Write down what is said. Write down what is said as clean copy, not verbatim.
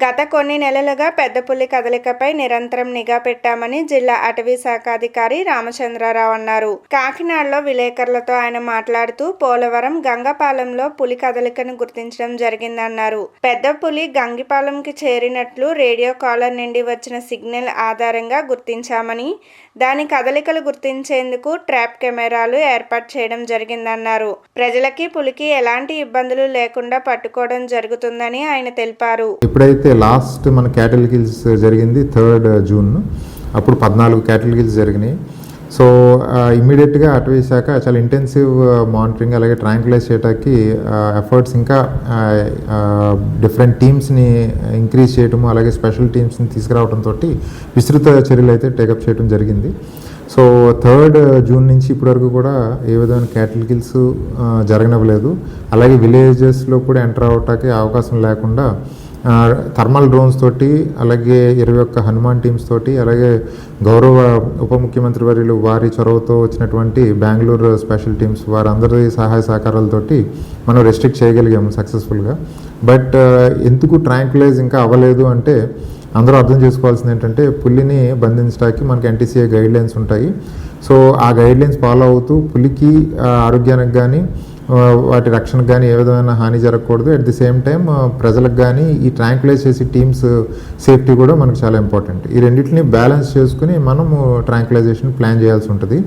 గత కొన్ని నెలలుగా పెద్ద పులి కదలికపై నిరంతరం నిఘా పెట్టామని జిల్లా అటవీ శాఖ అధికారి రామచంద్రరావు అన్నారు. కాకినాడలో విలేకరులతో ఆయన మాట్లాడుతూ పోలవరం గంగపాలెంలో పులి కదలికను గుర్తించడం జరిగిందన్నారు. పెద్ద పులి గంగిపాలెంకి చేరినట్లు రేడియో కాలర్ నుండి వచ్చిన సిగ్నల్ ఆధారంగా గుర్తించామని, దాని కదలికలు గుర్తించేందుకు ట్రాప్ కెమెరాలు ఏర్పాటు చేయడం జరిగిందన్నారు. ప్రజలకి పులికి ఎలాంటి ఇబ్బందులు లేకుండా పట్టుకోవడం జరుగుతుందని ఆయన తెలిపారు. ఎప్పుడైతే లాస్ట్ మన క్యాటిల్ కిల్స్ జరిగింది 3rd జూన్, అప్పుడు 14 క్యాటిల్ కిల్స్ జరిగినాయి. సో ఇమ్మీడియట్గా అటవీ శాఖ చాలా ఇంటెన్సివ్ మానిటరింగ్ అలాగే ట్రాంక్యులైజ్ చేయడానికి ఎఫర్ట్స్ ఇంకా డిఫరెంట్ టీమ్స్ని ఇంక్రీజ్ చేయటము అలాగే స్పెషల్ టీమ్స్ని తీసుకురావడంతో విస్తృత చర్యలు అయితే టేకప్ చేయడం జరిగింది. సో 3rd జూన్ నుంచి ఇప్పటివరకు కూడా ఏ విధమైన క్యాటిల్ కిల్స్ జరగనివ్వలేదు. అలాగే విలేజెస్లో కూడా ఎంటర్ అవ్వటానికి అవకాశం లేకుండా థర్మల్ డ్రోన్స్ తోటి అలాగే 21 హనుమాన్ టీమ్స్ తోటి అలాగే గౌరవ ఉప ముఖ్యమంత్రి వర్యులు వారి చొరవతో వచ్చినటువంటి బెంగళూరు స్పెషల్ టీమ్స్ వారందరి సహాయ సహకారాలతోటి మనం రెస్ట్రిక్ట్ చేయగలిగాము సక్సెస్ఫుల్గా. బట్ ఎందుకు ట్రాంక్యులైజ్ ఇంకా అవ్వలేదు అంటే అందరూ అర్థం చేసుకోవాల్సింది ఏంటంటే పులిని బంధించడానికి మనకి ఎన్టీసీఏ గైడ్లైన్స్ ఉంటాయి. సో ఆ గైడ్లైన్స్ ఫాలో అవుతూ పులికి ఆరోగ్యానికి కానీ వాటి రక్షణకు కానీ ఏ విధమైన హాని జరగకూడదు. అట్ ది సేమ్ టైం ప్రజలకు కానీ ఈ ట్రాంక్యులైజ్ చేసే టీమ్స్ సేఫ్టీ కూడా మనకు చాలా ఇంపార్టెంట్. ఈ రెండింటిని బ్యాలెన్స్ చేసుకుని మనము ట్రాంక్యులైజేషన్ ప్లాన్ చేయాల్సి ఉంటుంది.